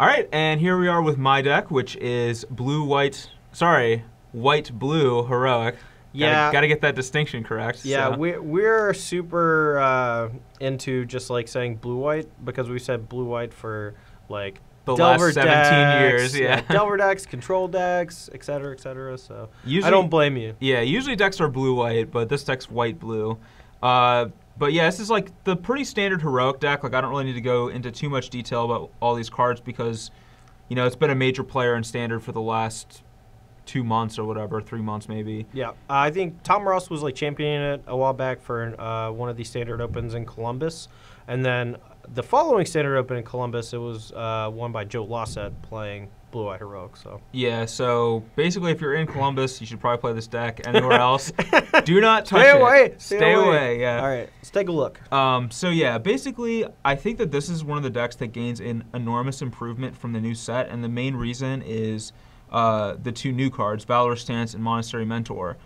All right, and here we are with my deck, which is white-blue heroic. Yeah, gotta get that distinction correct. yeah, so. we're super into just like saying blue-white because we said blue-white for like The Delver last 17 decks, years, yeah. Delver decks, control decks, etc., etc. So Usually, I don't blame you. Yeah, usually decks are blue-white, but this deck's white-blue. But yeah, this is like the pretty standard heroic deck. Like I don't really need to go into too much detail about all these cards because, you know, it's been a major player in standard for the last 2 months or whatever, 3 months maybe. Yeah, I think Tom Ross was like championing it a while back for one of these standard opens in Columbus, and then the following standard open in Columbus, it was won by Joe Lossett playing Blue White Heroic. So yeah, so basically, if you're in Columbus, you should probably play this deck. Anywhere else, do not touch Stay away. it. Stay away. Yeah. All right, let's take a look. So yeah, basically, I think that this is one of the decks that gains an enormous improvement from the new set, and the main reason is the 2 new cards, Valorous Stance and Monastery Mentor.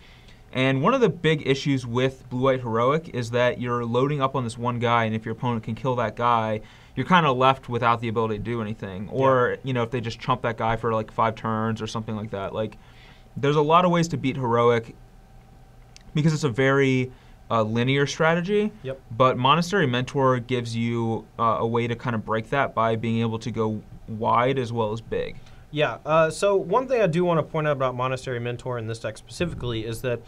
And one of the big issues with Blue-White Heroic is that you're loading up on this one guy, and if your opponent can kill that guy, you're kind of left without the ability to do anything. Or, you know, if they just chump that guy for like 5 turns or something like that. Like, there's a lot of ways to beat Heroic because it's a very linear strategy. Yep. But Monastery Mentor gives you a way to kind of break that by being able to go wide as well as big. Yeah, so one thing I do want to point out about Monastery Mentor in this deck specifically is that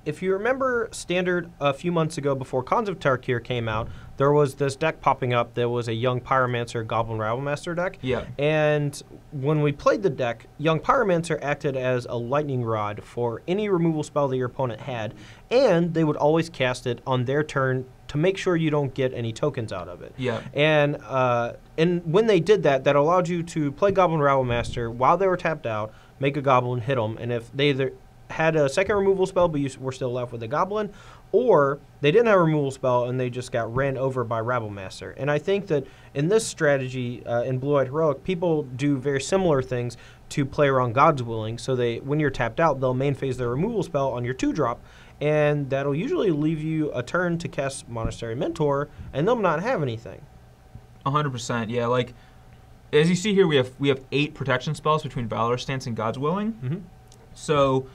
if you remember Standard a few months ago before Khans of Tarkir came out, there was this deck popping up that was a Young Pyromancer Goblin Rabblemaster deck. Yeah. And when we played the deck, Young Pyromancer acted as a lightning rod for any removal spell that your opponent had, and they would always cast it on their turn to make sure you don't get any tokens out of it. Yeah. And when they did that, that allowed you to play Goblin Rabblemaster while they were tapped out, make a Goblin, hit them, and if they either had a second removal spell but you were still left with a Goblin, or they didn't have a removal spell and they just got ran over by Rabblemaster. And I think that in this strategy, in Blue-White Heroic, people do very similar things to play around God's Willing. So when you're tapped out, they'll main phase their removal spell on your 2-drop, and that'll usually leave you a turn to cast Monastery Mentor, and they'll not have anything. 100%, yeah. Like, as you see here, we have 8 protection spells between Valorous Stance and God's Willing. Mm-hmm. So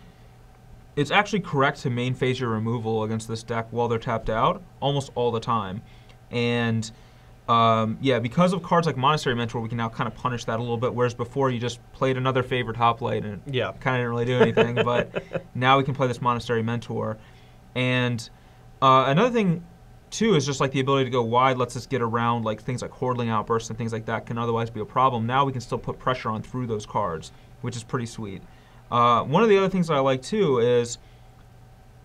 it's actually correct to main phase your removal against this deck while they're tapped out almost all the time. And yeah, because of cards like Monastery Mentor, we can now kind of punish that a little bit, whereas before you just played another favorite hoplite and it kind of didn't really do anything. But now we can play this Monastery Mentor. And another thing, too, is just like the ability to go wide lets us get around like things like Hordling Outbursts and things like that can otherwise be a problem. Now we can still put pressure on through those cards, which is pretty sweet. One of the other things that I like, too, is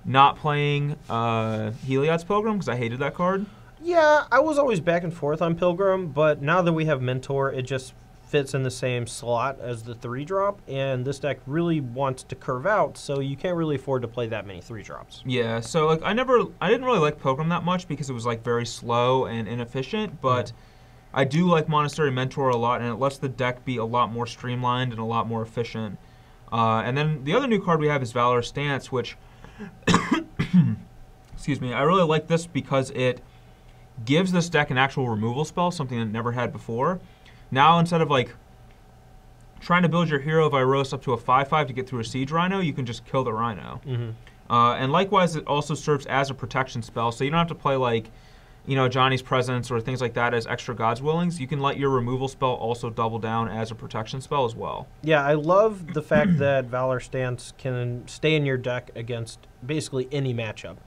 not playing Heliod's Pilgrim, because I hated that card. Yeah, I was always back and forth on Pilgrim, but now that we have Mentor, it just fits in the same slot as the 3-drop, and this deck really wants to curve out, so you can't really afford to play that many 3-drops. Yeah, so like I didn't really like Pilgrim that much because it was like very slow and inefficient, but I do like Monastery Mentor a lot, and it lets the deck be a lot more streamlined and a lot more efficient. And then the other new card we have is Valorous Stance, which, excuse me, I really like this because it gives this deck an actual removal spell, something it never had before. Now, instead of like trying to build your Hero of Iros up to a 5/5 to get through a Siege Rhino, you can just kill the Rhino. Mm-hmm. And likewise, it also serves as a protection spell, so you don't have to play like, you know, Johnny's Presence or things like that as extra God's Willings. You can let your removal spell also double down as a protection spell as well. Yeah, I love the fact that Valor Stance can stay in your deck against basically any matchup.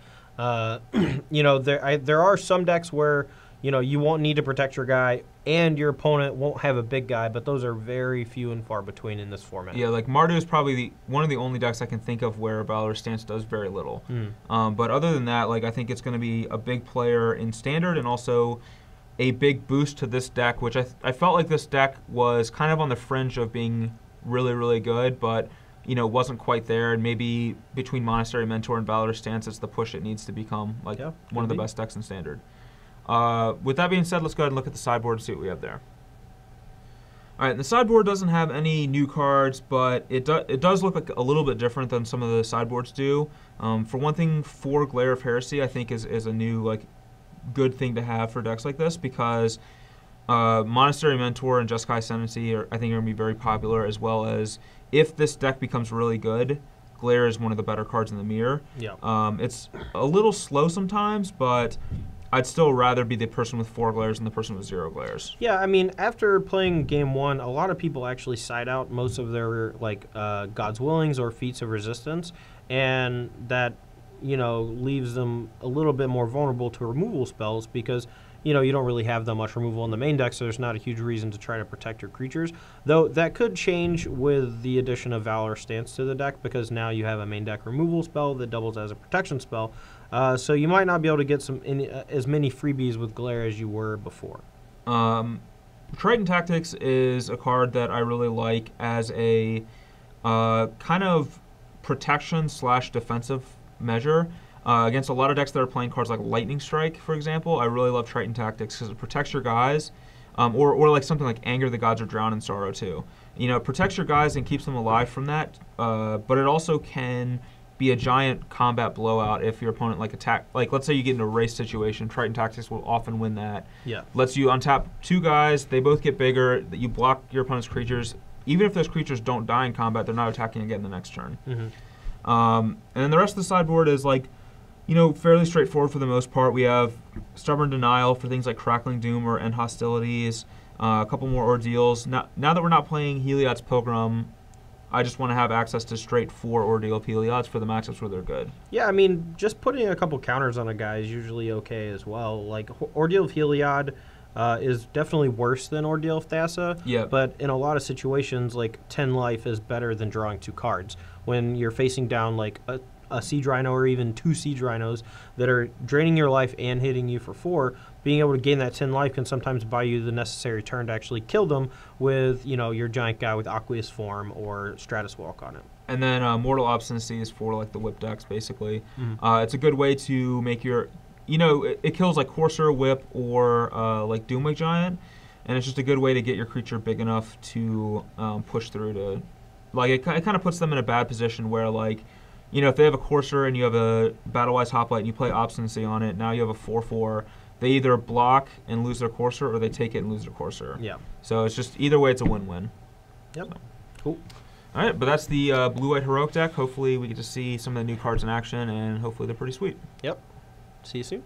You know, there are some decks where, you know, you won't need to protect your guy and your opponent won't have a big guy, but those are very few and far between in this format. Yeah, like Mardu is probably one of the only decks I can think of where Valorous Stance does very little. But other than that, like I think it's going to be a big player in Standard and also a big boost to this deck, which I felt like this deck was kind of on the fringe of being really, really good, but you know, wasn't quite there, and maybe between Monastery Mentor and Valorous Stance, it's the push it needs to become like one of the best decks in Standard. With that being said, let's go ahead and look at the sideboard and see what we have there. All right, the sideboard doesn't have any new cards, but it does look like a little bit different than some of the sideboards do. For one thing, 4 Glare of Heresy I think is a new like good thing to have for decks like this, because Monastery Mentor and Jeskai Ascendancy I think are going to be very popular, as well as if this deck becomes really good, Glare is one of the better cards in the mirror. Yeah. It's a little slow sometimes, but I'd still rather be the person with 4 glares than the person with 0 glares. Yeah, I mean, after playing game 1, a lot of people actually side out most of their God's Willings or Feats of Resistance, and that leaves them a little bit more vulnerable to removal spells because you don't really have that much removal in the main deck, so there's not a huge reason to try to protect your creatures. Though that could change with the addition of Valor Stance to the deck, because now you have a main deck removal spell that doubles as a protection spell. So you might not be able to get as many freebies with Glare as you were before. Triton Tactics is a card that I really like as a kind of protection/defensive measure. Against a lot of decks that are playing cards like Lightning Strike, for example, I really love Triton Tactics because it protects your guys, or like something like Anger the Gods or Drown in Sorrow too. It protects your guys and keeps them alive from that, but it also can be a giant combat blowout if your opponent let's say you get in a race situation. Triton Tactics will often win that. Yeah. Lets you untap 2 guys, they both get bigger, you block your opponent's creatures. Even if those creatures don't die in combat, they're not attacking again the next turn. Mm-hmm. And then the rest of the sideboard is fairly straightforward for the most part. We have Stubborn Denial for things like Crackling Doom or End Hostilities, a couple more Ordeals. Now that we're not playing Heliod's Pilgrim, I just want to have access to straight 4 Ordeal Heliod's for the matchups where they're good. Yeah, I mean, just putting a couple counters on a guy is usually okay as well. Like, Ordeal of Heliod is definitely worse than Ordeal of Thassa, yeah. But in a lot of situations, 10 life is better than drawing 2 cards. When you're facing down, a Siege Rhino or even 2 Siege Rhinos that are draining your life and hitting you for 4, being able to gain that 10 life can sometimes buy you the necessary turn to actually kill them with, your giant guy with Aqueous Form or Stratus Walk on it. And then Mortal Obstinacy is for the whip decks, basically. Mm-hmm. It's a good way to make your, it kills Courser, Whip, or Doomwig Giant, and it's just a good way to get your creature big enough to push through to, it kind of puts them in a bad position where if they have a Courser and you have a Battle-Wise Hoplite and you play Obstinacy on it, now you have a 4/4. They either block and lose their Courser or they take it and lose their Courser. Yeah. So it's just, either way, it's a win-win. Yep. So. Cool. All right, but that's the Blue-White Heroic deck. Hopefully we get to see some of the new cards in action, and hopefully they're pretty sweet. Yep. See you soon.